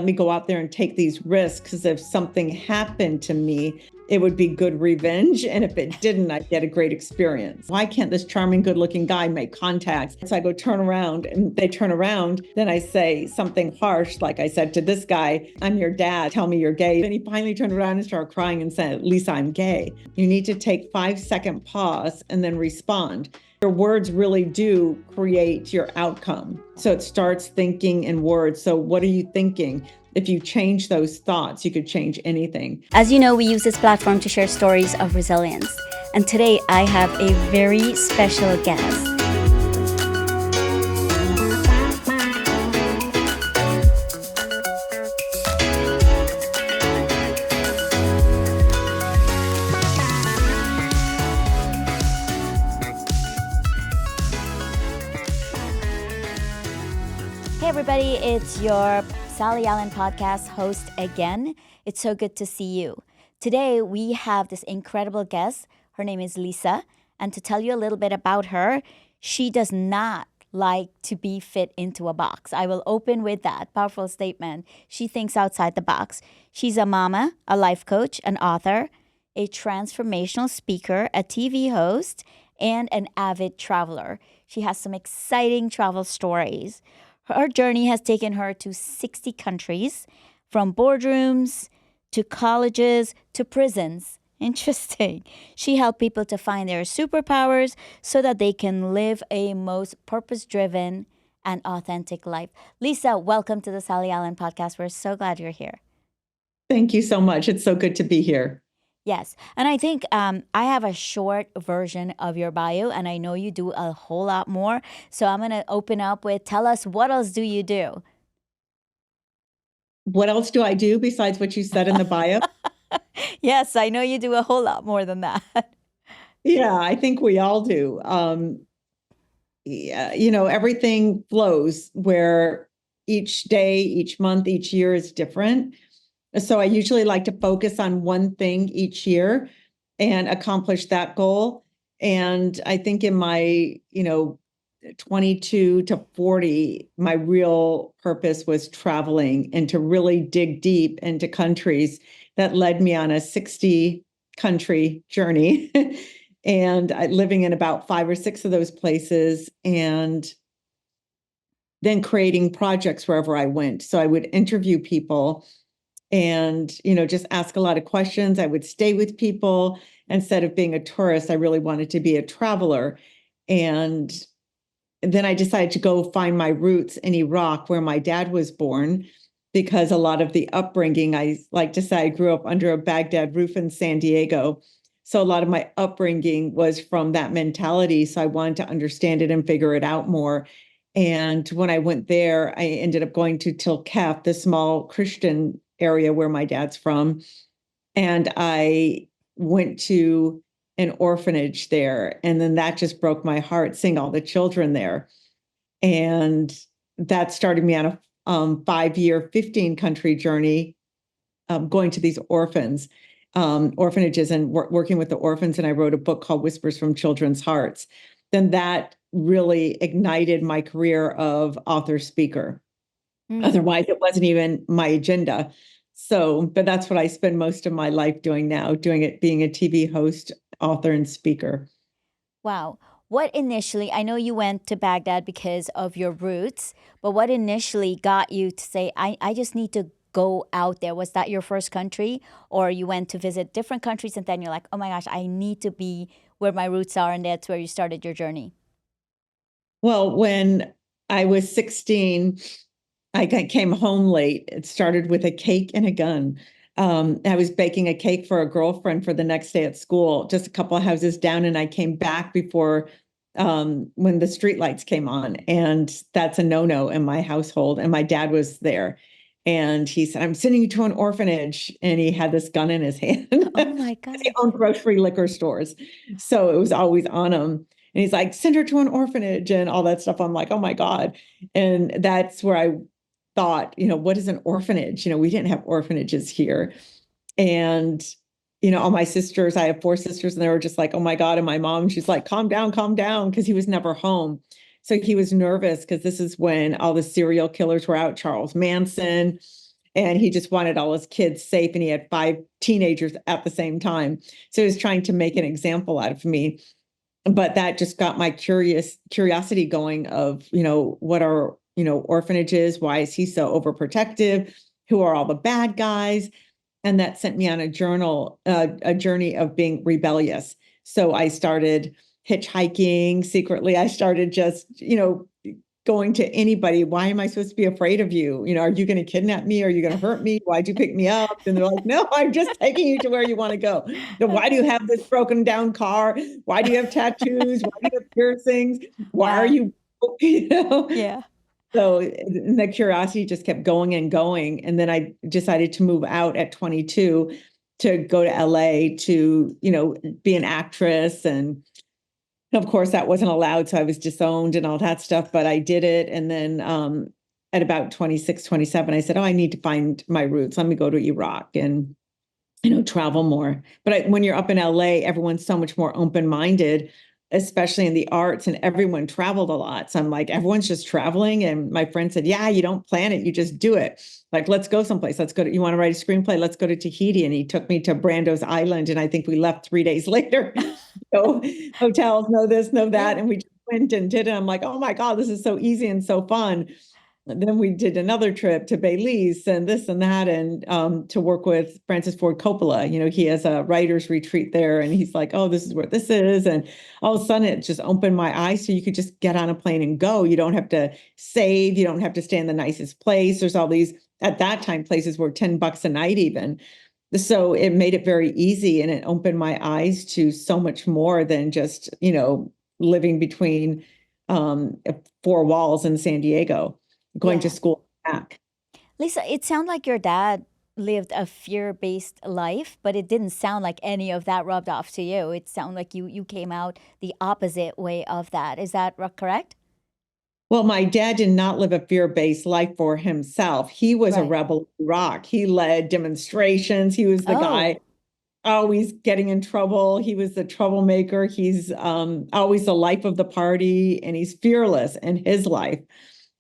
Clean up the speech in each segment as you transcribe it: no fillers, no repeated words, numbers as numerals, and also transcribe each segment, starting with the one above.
Let me go out there and take these risks, because if something happened to me, it would be good revenge. And if it didn't, I'd get a great experience. Why can't this charming, good looking guy make contact? So I go turn around, and they turn around. Then I say something harsh, like I said to this guy, I'm your dad, tell me you're gay. And he finally turned around and started crying and said, Lisa, I'm gay. You need to take 5-second pause and then respond. Your words really do create your outcome. So it starts thinking in words. So what are you thinking? If you change those thoughts, you could change anything. As you know, we use this platform to share stories of resilience. And today I have a very special guest. Hey everybody, it's your Sally Allen podcast host again. It's so good to see you. Today we have this incredible guest. Her name is Lisa. And to tell you a little bit about her, she does not like to be fit into a box. I will open with that powerful statement. She thinks outside the box. She's a mama, a life coach, an author, a transformational speaker, a TV host, and an avid traveler. She has some exciting travel stories. Her journey has taken her to 60 countries, from boardrooms to colleges to prisons. Interesting. She helped people to find their superpowers so that they can live a most purpose-driven and authentic life. Lisa, welcome to the Sally Allen podcast. We're so glad you're here. Thank you so much. It's so good to be here. Yes. And I think I have a short version of your bio, and I know you do a whole lot more. So I'm going to open up with, tell us, what else do you do? What else do I do besides what you said in the bio? Yes, I know you do a whole lot more than that. Yeah, I think we all do. Yeah, everything flows where each day, each month, each year is different. So I usually like to focus on one thing each year and accomplish that goal. And I think in my, 22 to 40, my real purpose was traveling and to really dig deep into countries. That led me on a 60 country journey and living in about 5 or 6 of those places, and then creating projects wherever I went. So I would interview people and, just ask a lot of questions. I would stay with people. Instead of being a tourist, I really wanted to be a traveler. And then I decided to go find my roots in Iraq, where my dad was born, because a lot of the upbringing, I like to say I grew up under a Baghdad roof in San Diego. So a lot of my upbringing was from that mentality. So I wanted to understand it and figure it out more. And when I went there, I ended up going to Tilkef, the small Christian area where my dad's from. And I went to an orphanage there. And then that just broke my heart, seeing all the children there. And that started me on a 5-year, 15-country journey, going to these orphanages and working with the orphans. And I wrote a book called Whispers from Children's Hearts. Then that really ignited my career of author speaker. Otherwise, it wasn't even my agenda. So, but that's what I spend most of my life doing now, being a TV host, author, and speaker. Wow. What initially, I know you went to Baghdad because of your roots, but what initially got you to say, I just need to go out there? Was that your first country, or you went to visit different countries and then you're like, oh my gosh, I need to be where my roots are, and that's where you started your journey? Well, when I was 16, I came home late. It started with a cake and a gun. I was baking a cake for a girlfriend for the next day at school, just a couple of houses down, and I came back before when the streetlights came on, and that's a no-no in my household. And my dad was there, and he said, "I'm sending you to an orphanage," and he had this gun in his hand. Oh my God. He owned grocery liquor stores, so it was always on him. And he's like, "Send her to an orphanage," and all that stuff. I'm like, "Oh my God!" And that's where I thought, what is an orphanage? We didn't have orphanages here. And, all my sisters, I have 4 sisters, and they were just like, oh my God. And my mom, she's like, calm down, because he was never home. So he was nervous because this is when all the serial killers were out, Charles Manson. and he just wanted all his kids safe, and he had 5 teenagers at the same time. So he was trying to make an example out of me. But that just got my curiosity going of, what are, orphanages? Why is he so overprotective? Who are all the bad guys? And that sent me on a journey of being rebellious. So I started hitchhiking secretly. I started just, going to anybody. Why am I supposed to be afraid of you? Are you going to kidnap me? Are you going to hurt me? Why'd you pick me up? And they're like, no, I'm just taking you to where you want to go. Then why do you have this broken down car? Why do you have tattoos? Why do you have piercings? Why are Wow. you, you know? Yeah. So the curiosity just kept going and going. And then I decided to move out at 22 to go to LA to, be an actress. And of course, that wasn't allowed. So I was disowned and all that stuff, but I did it. And then at about 26, 27, I said, oh, I need to find my roots. Let me go to Iraq and, travel more. But when you're up in LA, everyone's so much more open-minded, especially in the arts, and everyone traveled a lot. So I'm like, everyone's just traveling. And my friend said, yeah, you don't plan it, you just do it. Like, let's go someplace. You want to write a screenplay? Let's go to Tahiti. And he took me to Brando's Island. And I think we left 3 days later. So hotels, no this, no that. Yeah. And we just went and did it. I'm like, oh my God, this is so easy and so fun. And then we did another trip to Belize and this and that, and to work with Francis Ford Coppola. He has a writer's retreat there, and he's like, oh, this is where this is. And all of a sudden it just opened my eyes. So you could just get on a plane and go. You don't have to save. You don't have to stay in the nicest place. There's all these, at that time, places were $10 a night even. So it made it very easy, and it opened my eyes to so much more than just, living between 4 walls in San Diego, going to Yeah. school back. Lisa, it sounded like your dad lived a fear-based life, but it didn't sound like any of that rubbed off to you. It sounded like you came out the opposite way of that. Is that correct? Well, my dad did not live a fear-based life for himself. He was a Right. rebel in Iraq. He led demonstrations. He was the guy Oh, always getting in trouble. He was the troublemaker. He's always the life of the party, and he's fearless in his life,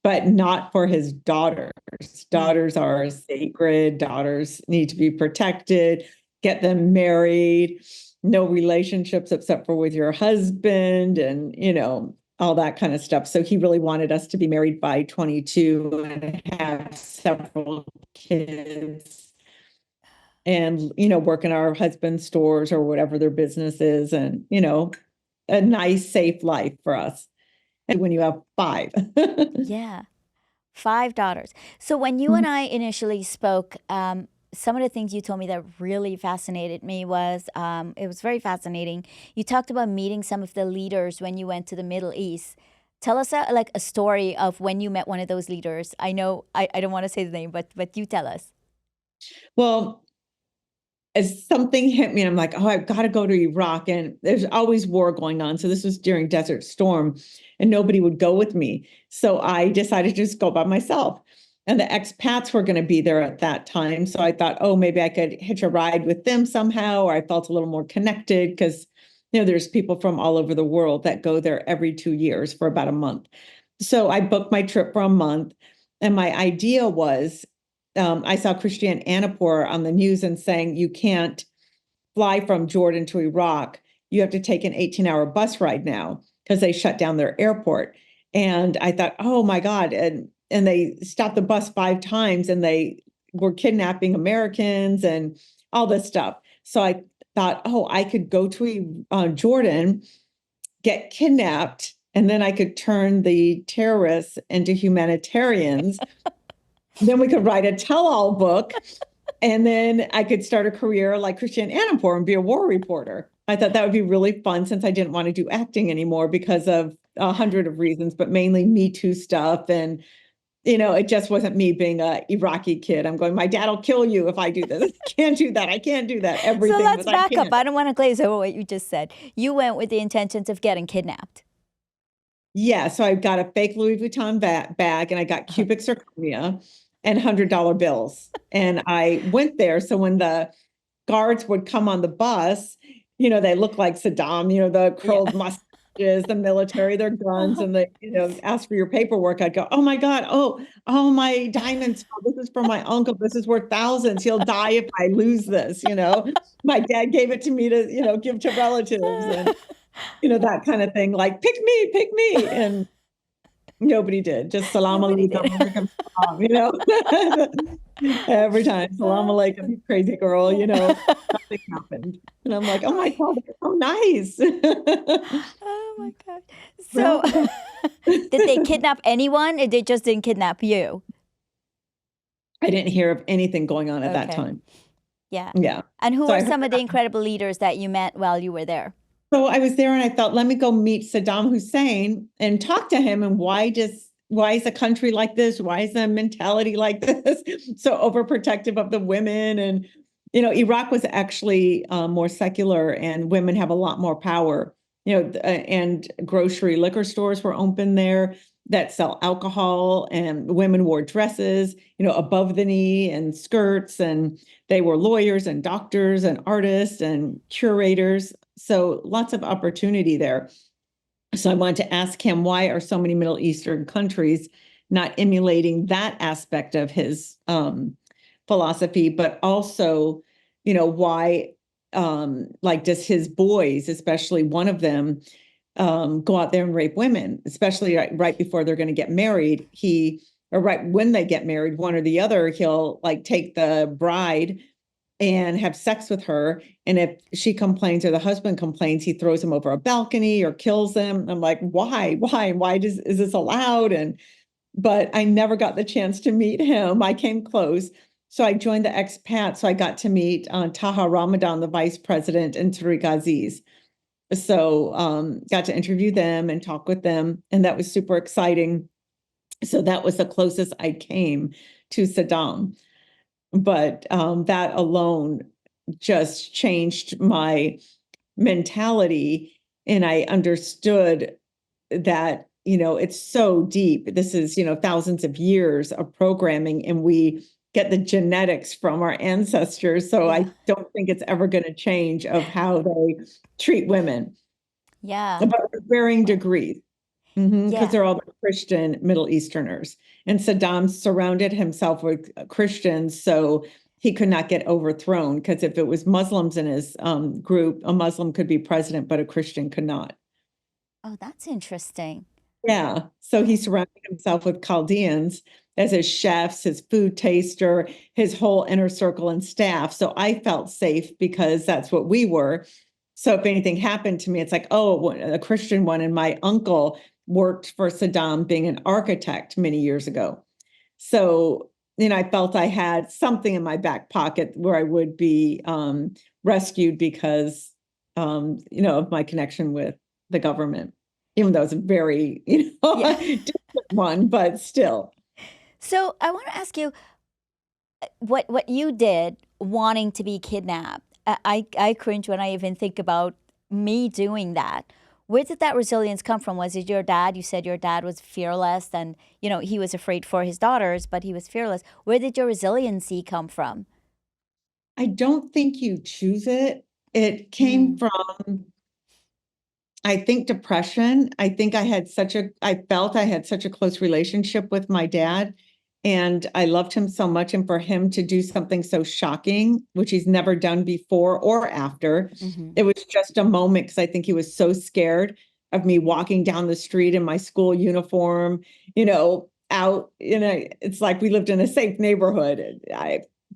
but not for his daughters. mm, Daughters are sacred. Daughters need to be protected. Get them married. No relationships except for with your husband, and all that kind of stuff. So he really wanted us to be married by 22 and have several kids, and work in our husband's stores or whatever their business is, and a nice safe life for us. And when you have 5. yeah. 5 daughters. So when you and I initially spoke, some of the things you told me that really fascinated me was it was very fascinating. You talked about meeting some of the leaders when you went to the Middle East. Tell us like a story of when you met one of those leaders. I know I don't want to say the name, but you tell us. Well, as something hit me, and I'm like, oh, I've got to go to Iraq. And there's always war going on. So this was during Desert Storm, and nobody would go with me. So I decided to just go by myself. And the expats were going to be there at that time. So I thought, oh, maybe I could hitch a ride with them somehow, or I felt a little more connected because, there's people from all over the world that go there every 2 years for about a month. So I booked my trip for a month. And my idea was, I saw Christiane Amanpour on the news and saying you can't fly from Jordan to Iraq. You have to take an 18-hour bus ride now because they shut down their airport. And I thought, oh my God. And they stopped the bus 5 times, and they were kidnapping Americans and all this stuff. So I thought, oh, I could go to Jordan, get kidnapped, and then I could turn the terrorists into humanitarians. Then we could write a tell-all book, and then I could start a career like Christiane Amanpour and be a war reporter. I thought that would be really fun, since I didn't want to do acting anymore because of 100 of reasons, but mainly Me Too stuff. And, it just wasn't me being a Iraqi kid. I'm going, my dad will kill you if I do this. I can't do that. I can't do that. So Everything let's was, I back up. can't. I don't want to glaze over what you just said. You went with the intentions of getting kidnapped. Yeah. So I got a fake Louis Vuitton bag, and I got Uh-huh. cubic zirconia and $100 bills. And I went there. So when the guards would come on the bus, they look like Saddam, the Yeah. curled mustache, hostages, the military, their guns, and they, ask for your paperwork. I'd go, oh my God, oh, my diamonds. This is from my uncle. This is worth thousands. He'll die if I lose this. My dad gave it to me to, give to relatives and, that kind of thing. Like, pick me. And nobody did. Just salam Nobody did. alaikum, salam, every time. Salam alaikum, you crazy girl, nothing happened. And I'm like, oh my God, that's so nice. Oh my God. So did they kidnap anyone, or they just didn't kidnap you? I didn't hear of anything going on at that time. Yeah. Yeah. And who were some of the incredible leaders that you met while you were there? So I was there and I thought, let me go meet Saddam Hussein and talk to him. And why is a country like this? Why is a mentality like this so overprotective of the women? And, Iraq was actually more secular and women have a lot more power, and grocery liquor stores were open there that sell alcohol, and women wore dresses, above the knee and skirts, and they were lawyers and doctors and artists and curators. So lots of opportunity there. So I wanted to ask him, why are so many Middle Eastern countries not emulating that aspect of his philosophy, but also, why, like, does his boys, especially one of them, go out there and rape women, especially right before they're going to get married. Or right when they get married, one or the other, he'll like take the bride and have sex with her. And if she complains or the husband complains, he throws him over a balcony or kills them. I'm like, why? Is this allowed? But I never got the chance to meet him. I came close. So I joined the expat. So I got to meet Taha Ramadan, the vice president, and Tariq Aziz. So got to interview them and talk with them. And that was super exciting. So that was the closest I came to Saddam. But that alone just changed my mentality. And I understood that, it's so deep. This is, thousands of years of programming, and we get the genetics from our ancestors. So I don't think it's ever going to change of how they treat women. Yeah. But varying degrees. Because they're all the Christian Middle Easterners. And Saddam surrounded himself with Christians, so he could not get overthrown. Because if it was Muslims in his group, a Muslim could be president, but a Christian could not. Oh, that's interesting. Yeah. So he surrounded himself with Chaldeans as his chefs, his food taster, his whole inner circle and staff. So I felt safe because that's what we were. So if anything happened to me, it's like, oh, a Christian one. And my uncle worked for Saddam being an architect many years ago. So, I felt I had something in my back pocket where I would be rescued because, of my connection with the government, even though it's a very, different one, but still. So I want to ask you what you did wanting to be kidnapped. I cringe when I even think about me doing that. Where did that resilience come from? Was it your dad? You said your dad was fearless and, he was afraid for his daughters, but he was fearless. Where did your resiliency come from? I don't think you choose it. It came from, I think, depression. I think I felt I had such a close relationship with my dad, and I loved him so much. And for him to do something so shocking, which he's never done before or after, it was just a moment, because I think he was so scared of me walking down the street in my school uniform, out, it's like we lived in a safe neighborhood.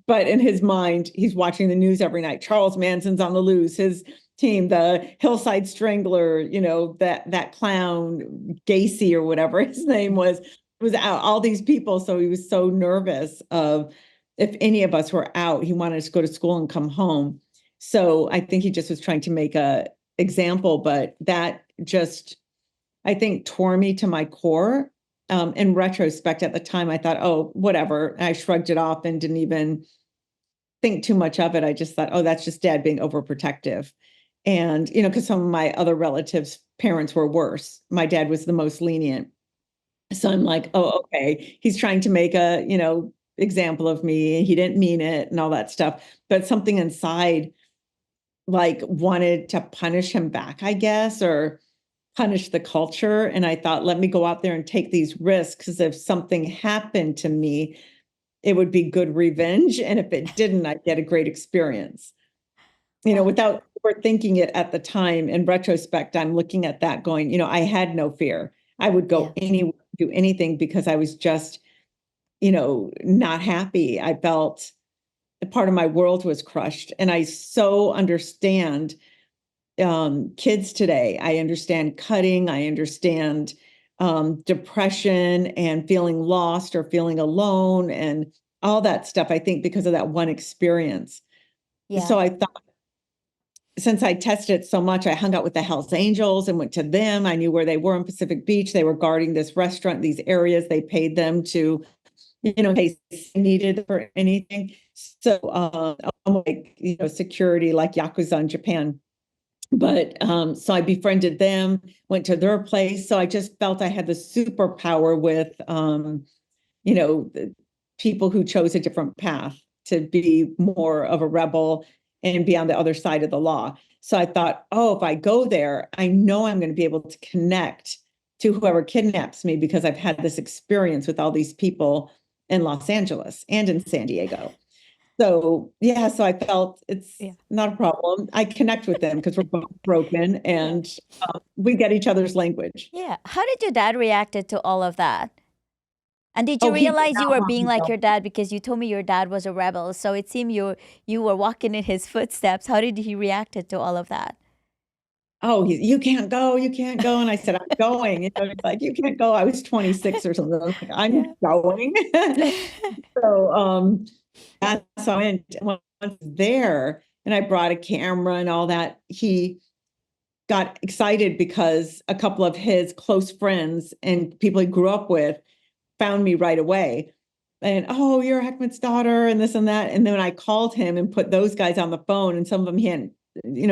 But in his mind, he's watching the news every night. Charles Manson's on the loose. His team, the Hillside Strangler, that clown Gacy or whatever his name was out, all these people. So he was so nervous of if any of us were out, he wanted us to go to school and come home. So I think he just was trying to make a example, but that just, I think, tore me to my core. In retrospect, at the time, I thought, oh, whatever. And I shrugged it off and didn't even think too much of it. I just thought, oh, that's just dad being overprotective. And, because some of my other relatives' parents were worse. My dad was the most lenient. So I'm like, oh, okay, he's trying to make a, example of me. He didn't mean it and all that stuff. But something inside, like, wanted to punish him back, I guess, or punish the culture. And I thought, let me go out there and take these risks, because if something happened to me, it would be good revenge. And if it didn't, I'd get a great experience. Wow. Without overthinking it at the time. In retrospect, I'm looking at that going, I had no fear. I would Yeah. go anywhere, do anything, because I was just, not happy. I felt a part of my world was crushed. And I so understand kids today. I understand cutting. I understand depression and feeling lost or feeling alone and all that stuff, I think, because of that one experience. Yeah. So I thought, since I tested it so much, I hung out with the Hells Angels and went to them. I knew where they were in Pacific Beach. They were guarding this restaurant, these areas. They paid them to, in case they needed for anything. So, like, security, like Yakuza in Japan. But so I befriended them, went to their place. So I just felt I had the superpower with, the people who chose a different path to be more of a rebel and be on the other side of the law. So I thought, oh, if I go there, I know I'm going to be able to connect to whoever kidnaps me, because I've had this experience with all these people in Los Angeles and in San Diego. So yeah, so I felt it's Yeah. not a problem. I connect with them because we're both broken, Yeah. and we get each other's language. Yeah. How did your dad reacted to all of that? And did you Oh, he did realize you not were want being me to like go. your dad, because you told me your dad was a rebel, so it seemed you were walking in his footsteps. How did he reacted to all of that? Oh, you can't go, you can't go. And I said, I'm going. It's like, you can't go. I was 26 or something. I was like, I'm Yeah. going. So, so I went once there, and I brought a camera and all that. He got excited because a couple of his close friends and people he grew up with found me right away. And, oh, you're Heckman's daughter and this and that. And then I called him and put those guys on the phone, and some of them he hadn't,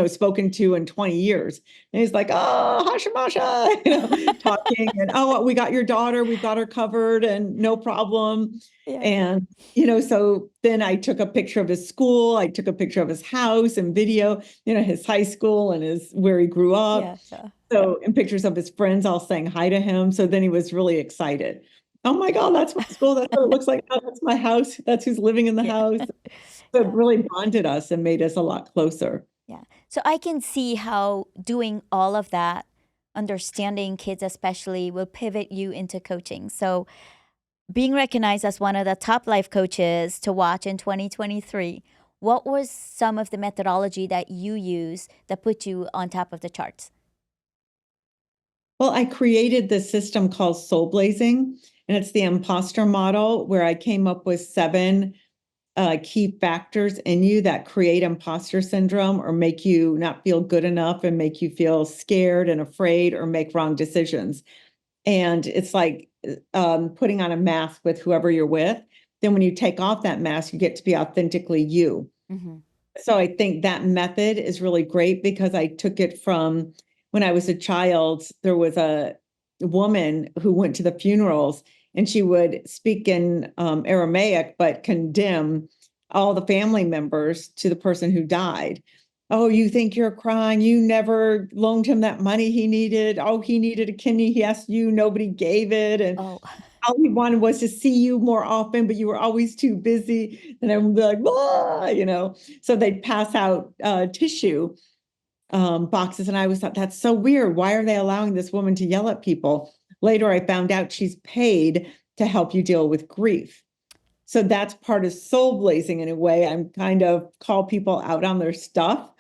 spoken to in 20 years. And he's like, oh, Hashamasha, talking, and, oh, we got your daughter, we've got her covered and no problem. Yeah. And, so then I took a picture of his school, I took a picture of his house and video, his high school and where he grew up. Yeah. Yeah. So, and pictures of his friends all saying hi to him. So then he was really excited. Oh my God, that's my school. That's what it looks like. Oh, that's my house. That's who's living in the Yeah. house. So it Yeah. really bonded us and made us a lot closer. Yeah. So I can see how doing all of that, understanding kids especially, will pivot you into coaching. So being recognized as one of the top life coaches to watch in 2023, what was some of the methodology that you use that put you on top of the charts? Well, I created this system called soul blazing, and it's the imposter model, where I came up with 7 key factors in you that create imposter syndrome or make you not feel good enough and make you feel scared and afraid or make wrong decisions. And it's like putting on a mask with whoever you're with. Then when you take off that mask, you get to be authentically you. Mm-hmm. So I think that method is really great, because I took it from when I was a child. There was a woman who went to the funerals, and she would speak in Aramaic, but condemn all the family members to the person who died. Oh, you think you're crying? You never loaned him that money he needed. Oh, he needed a kidney. He asked you, nobody gave it. And Oh, all he wanted was to see you more often, but you were always too busy. And I would be like, blah. So they'd pass out tissue boxes. And I always thought, that's so weird. Why are they allowing this woman to yell at people? Later, I found out she's paid to help you deal with grief. So that's part of soul blazing in a way. I'm kind of call people out on their stuff,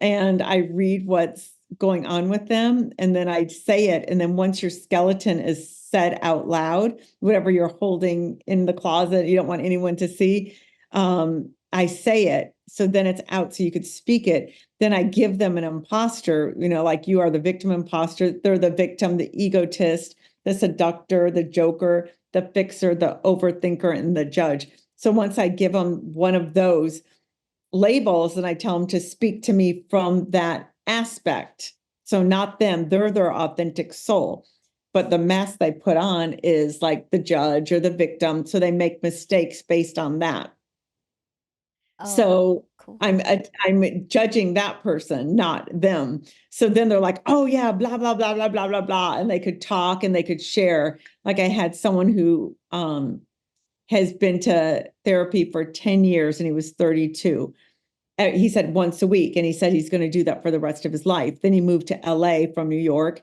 and I read what's going on with them, and then I say it. And then once your skeleton is said out loud, whatever you're holding in the closet, you don't want anyone to see, I say it. So then it's out so you could speak it. Then I give them an imposter, like you are the victim imposter. They're the victim, the egotist, the seductor, the joker, the fixer, the overthinker, and the judge. So once I give them one of those labels, and I tell them to speak to me from that aspect. So not them, they're their authentic soul. But the mask they put on is like the judge or the victim. So they make mistakes based on that. Oh, So cool. I'm judging that person, not them. So then they're like, oh yeah, blah, blah, blah, blah, blah, blah, blah. And they could talk and they could share. Like I had someone who has been to therapy for 10 years and he was 32. He said once a week, and he said he's going to do that for the rest of his life. Then he moved to LA from New York,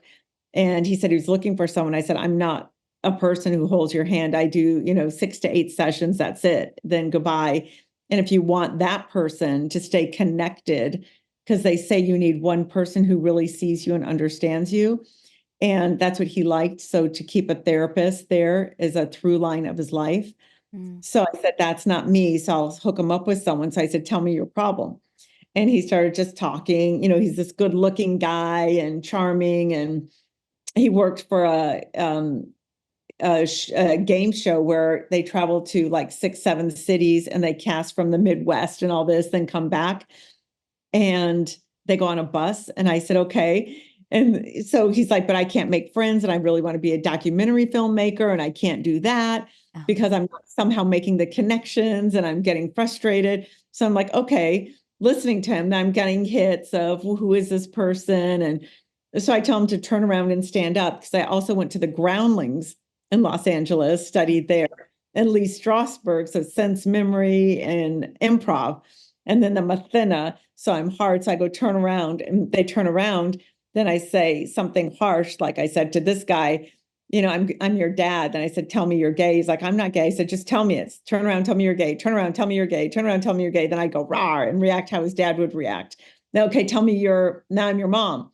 and he said he was looking for someone. I said, I'm not a person who holds your hand. I do, 6 to 8 sessions. That's it. Then goodbye. And if you want that person to stay connected, because they say you need one person who really sees you and understands you. And that's what he liked. So to keep a therapist there is a through line of his life. Mm. So I said, that's not me. So I'll hook him up with someone. So I said, tell me your problem. And he started just talking. He's this good looking guy and charming. And he worked for a game show where they travel to like 6, 7 cities and they cast from the Midwest and all this, then come back and they go on a bus. And I said, okay. And so he's like, but I can't make friends and I really want to be a documentary filmmaker and I can't do that Oh. because I'm not somehow making the connections and I'm getting frustrated. So I'm like, okay, listening to him, I'm getting hits of, well, who is this person? And so I tell him to turn around and stand up because I also went to the Groundlings in Los Angeles, studied there, and Lee Strasberg, so sense memory and improv, and then the Mathena. So I'm hard. So I go turn around and they turn around. Then I say something harsh, like I said to this guy, I'm your dad. Then I said, tell me you're gay. He's like, I'm not gay. I said, just tell me it's turn around, tell me you're gay. Turn around, tell me you're gay. Turn around, tell me you're gay. Then I go rah and react how his dad would react. Now, okay, tell me now I'm your mom.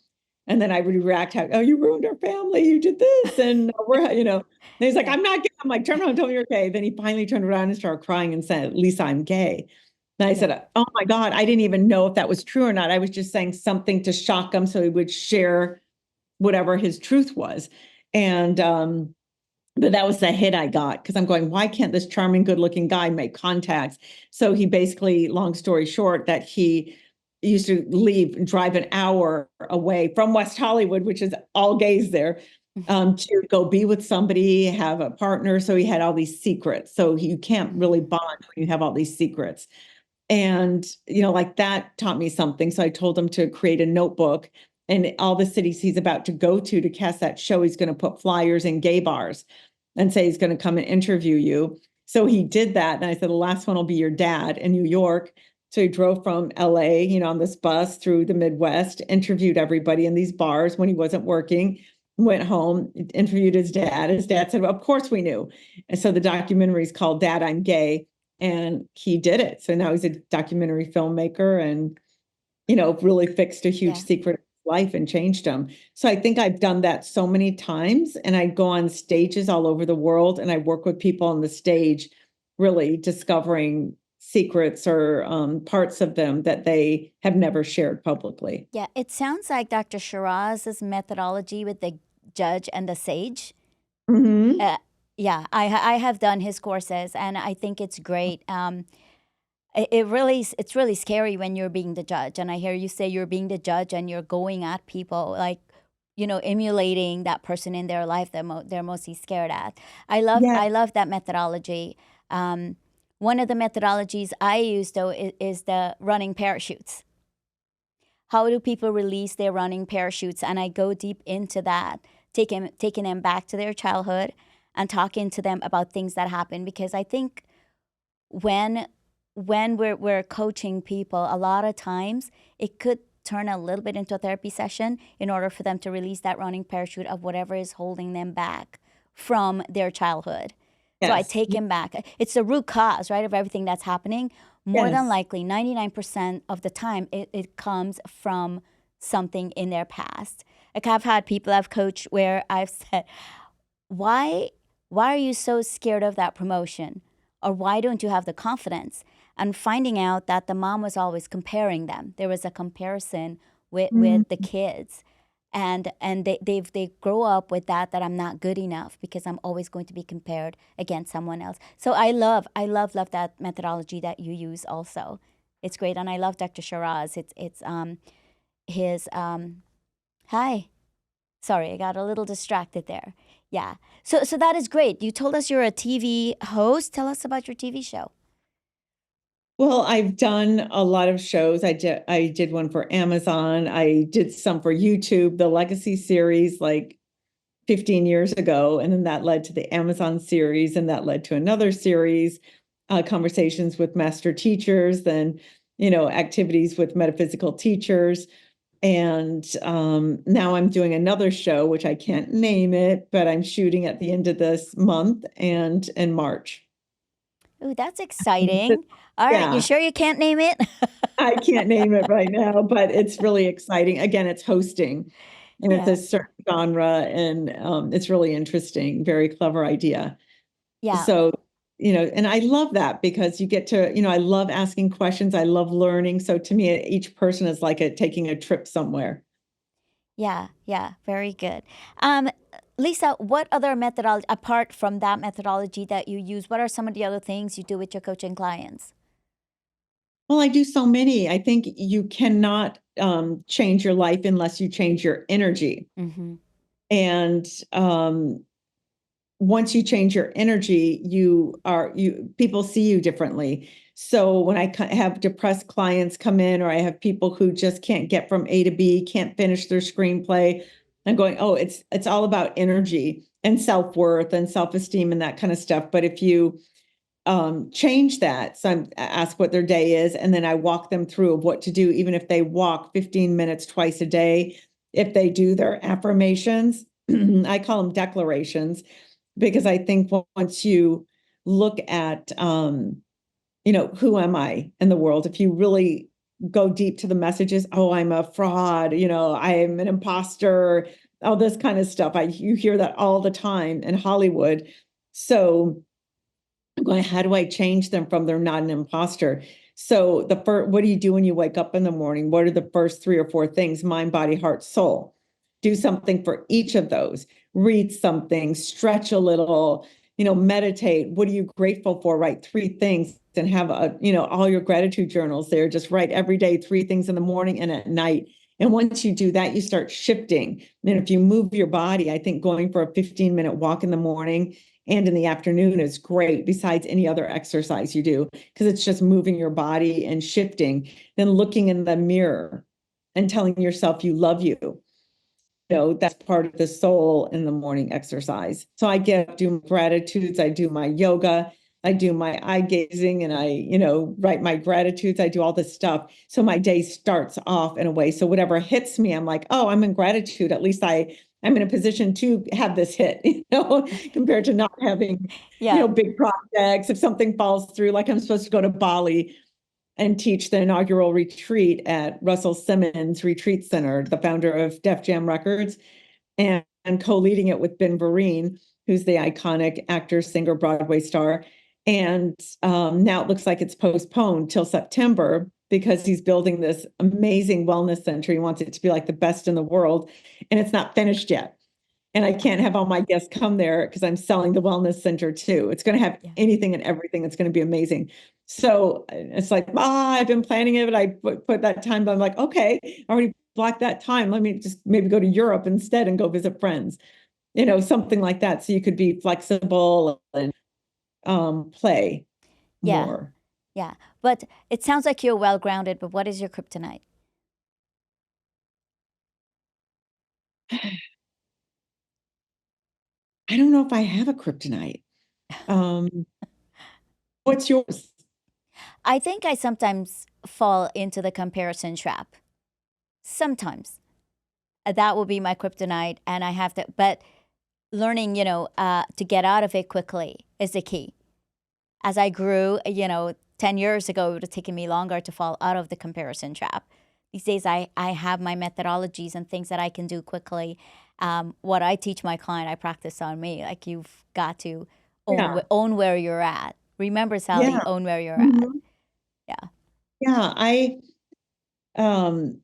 And then I would react how, oh, you ruined our family. You did this. And and he's like, Yeah. I'm not gay. I'm like, turn around, tell me you're gay. Then he finally turned around and started crying and said, Lisa, I'm gay. And I Yeah. said, oh my God, I didn't even know if that was true or not. I was just saying something to shock him so he would share whatever his truth was. And but that was the hit I got because I'm going, why can't this charming, good looking guy make contacts? So he basically, long story short, that he used to drive an hour away from West Hollywood, which is all gays there, to go be with somebody, have a partner. So he had all these secrets. So you can't really bond when you have all these secrets. And, like that taught me something. So I told him to create a notebook and all the cities he's about to go to cast that show. He's going to put flyers in gay bars and say he's going to come and interview you. So he did that. And I said, the last one will be your dad in New York. So he drove from LA, on this bus through the Midwest, interviewed everybody in these bars when he wasn't working, went home, interviewed his dad. His dad said, well, of course we knew. And so the documentary is called Dad, I'm Gay. And he did it. So now he's a documentary filmmaker and, really fixed a huge Yeah. secret of his life and changed him. So I think I've done that so many times. And I go on stages all over the world and I work with people on the stage, really discovering secrets or parts of them that they have never shared publicly. Yeah. It sounds like Dr. Shiraz's methodology with the judge and the sage. Mm-hmm. Uh, yeah, I have done his courses and I think it's great. It's really scary when you're being the judge, and I hear you say you're being the judge and you're going at people like, emulating that person in their life that they're mostly scared at. Yeah. I love that methodology. One of the methodologies I use though is the running parachutes. How do people release their running parachutes? And I go deep into that, taking them back to their childhood and talking to them about things that happened, because I think when we're coaching people, a lot of times it could turn a little bit into a therapy session in order for them to release that running parachute of whatever is holding them back from their childhood. So I Yes. take them back. It's the root cause, right, of everything that's happening. More than Yes. likely, 99% of the time, it comes from something in their past. Like I've had people I've coached where I've said, why are you so scared of that promotion? Or why don't you have the confidence? And finding out that the mom was always comparing them. There was a comparison with the kids. And they grow up with that I'm not good enough because I'm always going to be compared against someone else. So I love that methodology that you use also. It's great. And I love Dr. Shiraz. It's his hi. Sorry, I got a little distracted there. Yeah. So that is great. You told us you're a TV host. Tell us about your TV show. Well, I've done a lot of shows. I did one for Amazon. I did some for YouTube, the Legacy series, like 15 years ago, and then that led to the Amazon series, and that led to another series, conversations with master teachers, then activities with metaphysical teachers. And now I'm doing another show, which I can't name it, but I'm shooting at the end of this month and in March. Ooh, that's exciting. All right, you Yeah, sure you can't name it? I can't name it right now, but it's really exciting. Again, it's hosting, and it's a Yeah. certain genre, and it's really interesting. Very clever idea. Yeah. So, and I love that because you get to, I love asking questions. I love learning. So to me, each person is like taking a trip somewhere. Yeah, yeah, very good. Um, Lisa, what other methodology, apart from that methodology that you use, what are some of the other things you do with your coaching clients? Well, I do so many. I think you cannot change your life unless you change your energy. Mm-hmm. And once you change your energy, people see you differently. So when I have depressed clients come in, or I have people who just can't get from A to B, can't finish their screenplay, I'm going, oh, it's all about energy and self-worth and self-esteem and that kind of stuff. But if you change that, so I ask what their day is, and then I walk them through of what to do, even if they walk 15 minutes twice a day, if they do their affirmations, I call them declarations, because I think once you look at, who am I in the world, if you really go deep to the messages, oh, I'm a fraud, I'm an imposter, all this kind of stuff. You hear that all the time in Hollywood. So I'm going, how do I change them from they're not an imposter? So the first, what do you do when you wake up in the morning? What are the first three or four things? Mind, body, heart, soul. Do something for each of those. Read something, stretch a little, meditate. What are you grateful for? Write three things and have all your gratitude journals there. Just write every day, three things in the morning and at night. And once you do that, you start shifting. And if you move your body, I think going for a 15-minute walk in the morning and in the afternoon is great, besides any other exercise you do, because it's just moving your body and shifting. Then looking in the mirror and telling yourself you love you. That's part of the soul in the morning exercise. So I do gratitudes, I do my yoga, I do my eye gazing, and I, write my gratitudes. I do all this stuff. So my day starts off in a way. So whatever hits me, I'm like, oh, I'm in gratitude. At least I'm in a position to have this hit, compared to not having, Yeah. big projects. If something falls through, like I'm supposed to go to Bali and teach the inaugural retreat at Russell Simmons Retreat Center, the founder of Def Jam Records, and co-leading it with Ben Vereen, who's the iconic actor, singer, Broadway star. And now it looks like it's postponed till September because he's building this amazing wellness center. He wants it to be like the best in the world, and it's not finished yet. And I can't have all my guests come there because I'm selling the wellness center too. It's going to have Yeah. anything and everything. It's going to be amazing. So it's like, I've been planning it, but I put that time, but I'm like, okay, I already blocked that time. Let me just maybe go to Europe instead and go visit friends, something like that. So you could be flexible and play Yeah. more. Yeah. But it sounds like you're well grounded, but what is your kryptonite? I don't know if I have a kryptonite. Um, what's yours? I think I sometimes fall into the comparison trap. Sometimes. That will be my kryptonite, and I have to, but learning, to get out of it quickly is the key. As I grew, 10 years ago, it would have taken me longer to fall out of the comparison trap. These days, I have my methodologies and things that I can do quickly. What I teach my client, I practice on me. Like, you've got to Yeah. own where you're at. Remember, Sally, Yeah. own where you're at. Mhm. Yeah. Yeah. Um,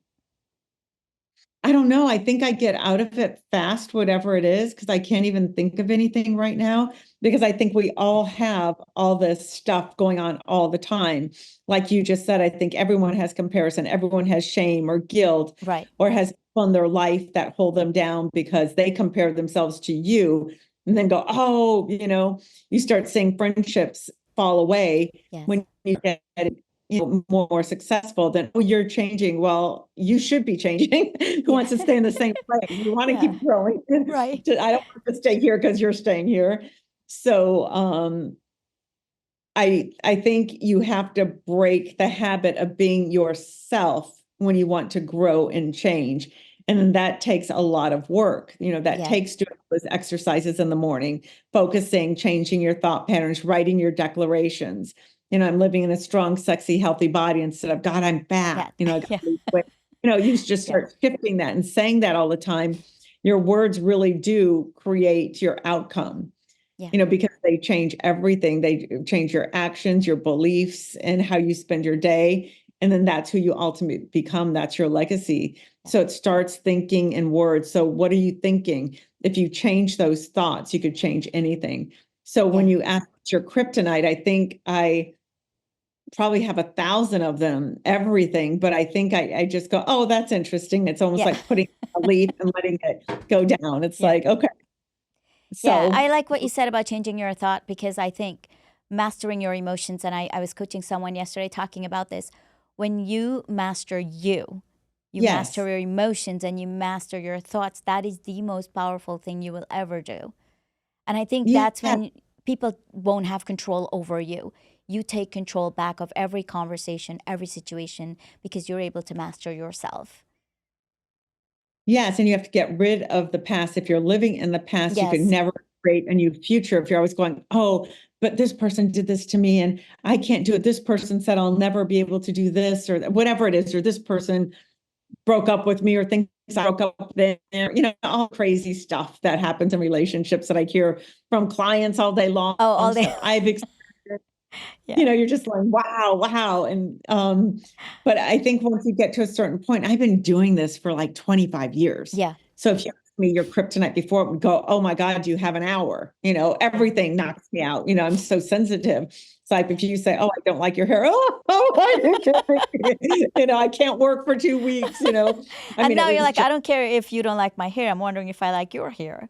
I don't know. I think I get out of it fast, whatever it is, because I can't even think of anything right now. Because I think we all have all this stuff going on all the time. Like you just said, I think everyone has comparison, everyone has shame or guilt, Right. or has people in their life that hold them down because they compare themselves to you and then go, oh, you start seeing friendships fall away Yes. when you get it. more successful, then, oh, you're changing. Well, you should be changing. Who wants to stay in the same place? You want to Yeah. keep growing. Right. I don't want to stay here because you're staying here. So I think you have to break the habit of being yourself when you want to grow and change. And then that takes a lot of work. That Yeah. takes doing those exercises in the morning, focusing, changing your thought patterns, writing your declarations. I'm living in a strong, sexy, healthy body instead of God, I'm fat. Yeah. I got Yeah. to lose weight. You just Yeah. start shifting that and saying that all the time. Your words really do create your outcome. Yeah. Because they change everything. They change your actions, your beliefs, and how you spend your day. And then that's who you ultimately become. That's your legacy. So it starts thinking in words. So what are you thinking? If you change those thoughts, you could change anything. So when you ask your kryptonite, I think I probably have 1,000 of them, everything. But I think I just go, oh, that's interesting. It's almost like putting a leaf and letting it go down. It's like, okay. Yeah, So I like what you said about changing your thought, because I think mastering your emotions, and I was coaching someone yesterday talking about this. When you master you master yes. your emotions and you master your thoughts, that is the most powerful thing you will ever do. And I think Yeah. that's when people won't have control over you. You take control back of every conversation, every situation, because you're able to master yourself. Yes, and you have to get rid of the past. If you're living in the past, you could Yes. never create a new future. If you're always going, oh, but this person did this to me and I can't do it. This person said I'll never be able to do this, or whatever it is, or this person broke up with me or thinks I broke up with them, all crazy stuff that happens in relationships that I hear from clients all day long, Oh, all day. stuff I've experienced. Yeah. You're just like, wow. And but I think once you get to a certain point, I've been doing this for like 25 years. Yeah. So if you asked me your kryptonite before, it would go, oh my God, do you have an hour? Everything knocks me out. I'm so sensitive. It's like if you say, oh, I don't like your hair. Oh, are you kidding? I can't work for 2 weeks. I And mean, it now you're was like, just, I don't care if you don't like my hair. I'm wondering if I like your hair.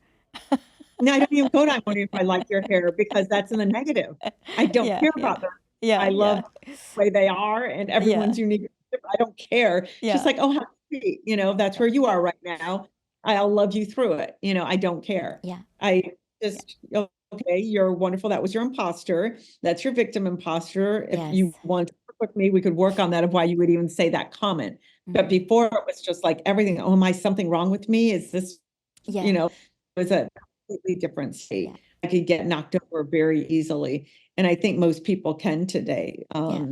no, I don't even go to, I'm wondering if I like your hair, because that's in the negative. I don't Yeah, care yeah, about them. yeah, I yeah, love the way they are, and yeah, everyone's unique. I don't care. Just yeah, like, oh, how sweet, that's yeah, where you are right now. I'll love you through it. I don't care. yeah, I just, okay, you're wonderful. That was your imposter. That's your victim imposter. If yes, you want to work with me, we could work on that, of why you would even say that comment. But mhm, before, it was just like everything. Oh, am I something wrong with me? Is this, yeah, it was a completely different yeah, state. I could get knocked over very easily. And I think most people can today. yeah.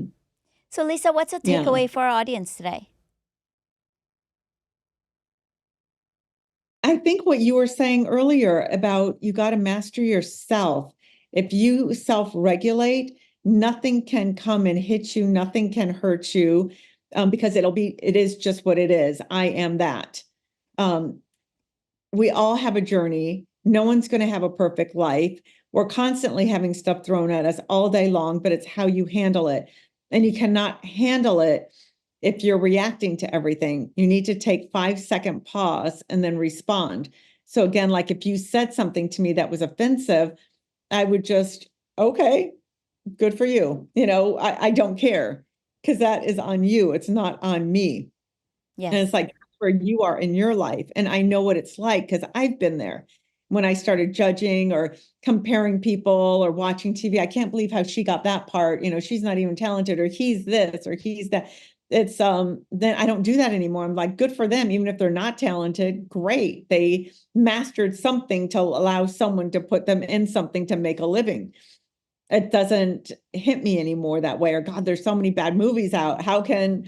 So, Lisa, what's a Yeah. takeaway for our audience today? I think what you were saying earlier about, you got to master yourself. If you self-regulate, nothing can come and hit you, nothing can hurt you, because it is just what it is. I am that. Um, we all have a journey. No one's going to have a perfect life. We're constantly having stuff thrown at us all day long, but it's how you handle it. And you cannot handle it if you're reacting to everything. You need to take 5-second pause and then respond. So again, like if you said something to me that was offensive, I would just, okay, good for you. I don't care, because that is on you. It's not on me. And it's Yes, like, that's where you are in your life. And I know what it's like, because I've been there. When I started judging or comparing people or watching TV, I can't believe how she got that part. She's not even talented, or he's this, or he's that. It's then I don't do that anymore. I'm like, good for them. Even if they're not talented, great. They mastered something to allow someone to put them in something to make a living. It doesn't hit me anymore that way. Or God, there's so many bad movies out. How can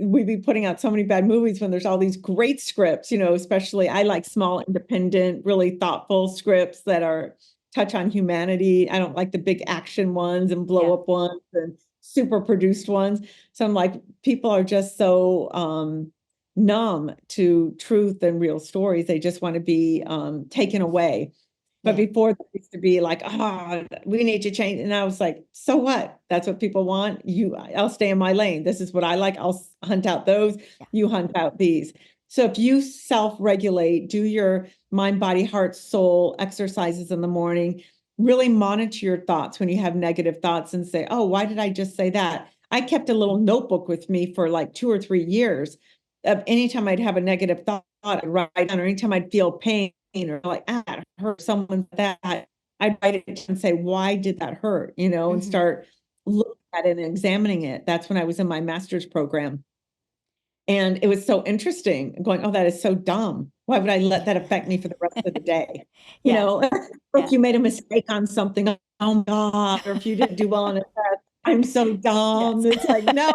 we be putting out so many bad movies when there's all these great scripts? Especially I like small, independent, really thoughtful scripts that are touch on humanity. I don't like the big action ones and blow yeah, up ones and super produced ones. So I'm like, people are just so numb to truth and real stories. They just want to be taken away. But yeah, before, there used to be like, we need to change. And I was like, so what? That's what people want. I'll stay in my lane. This is what I like. I'll hunt out those. yeah, You hunt out these. So if you self-regulate, do your mind, body, heart, soul exercises in the morning, really monitor your thoughts when you have negative thoughts and say, oh, why did I just say that? I kept a little notebook with me for like 2 or 3 years of anytime I'd have a negative thought, I'd write down, or anytime I'd feel pain or like, it hurt someone that, I'd write it down and say, why did that hurt? And start looking at it and examining it. That's when I was in my master's program. And it was so interesting going, oh, that is so dumb. Why would I let that affect me for the rest of the day? Yeah. If you made a mistake on something, oh my God, or if you didn't do well on a test, I'm so dumb. Yes. It's like, no,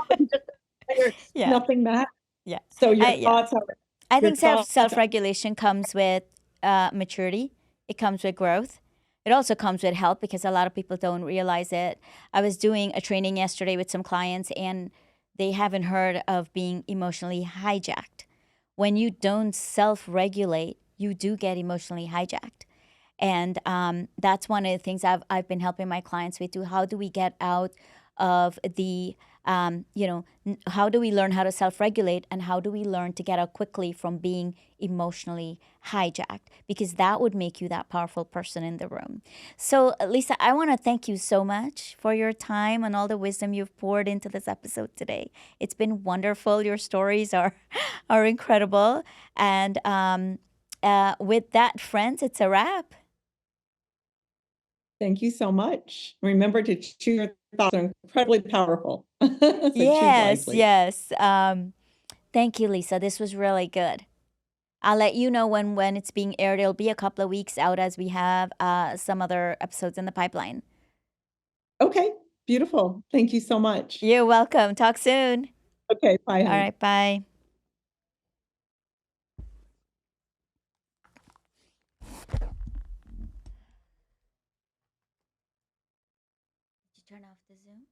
Yeah. nothing matters. Yeah. So your Yeah. thoughts are, I your think thoughts self-regulation comes with maturity. It comes with growth. It also comes with help because a lot of people don't realize it. I was doing a training yesterday with some clients and they haven't heard of being emotionally hijacked. When you don't self-regulate, you do get emotionally hijacked. And that's one of the things I've been helping my clients with too. How do we get out of the, how do we learn how to self-regulate, and how do we learn to get out quickly from being emotionally hijacked? Because that would make you that powerful person in the room. So Lisa, I want to thank you so much for your time and all the wisdom you've poured into this episode today. It's been wonderful. Your stories are incredible. And with that, friends, it's a wrap. Thank you so much. Remember to choose your thoughts are incredibly powerful. So choose Yes, wisely. yes. Thank you, Lisa. This was really good. I'll let you know when it's being aired. It'll be a couple of weeks out as we have some other episodes in the pipeline. Okay, beautiful. Thank you so much. You're welcome. Talk soon. Okay, bye, All honey. right, bye. Did you turn off the Zoom?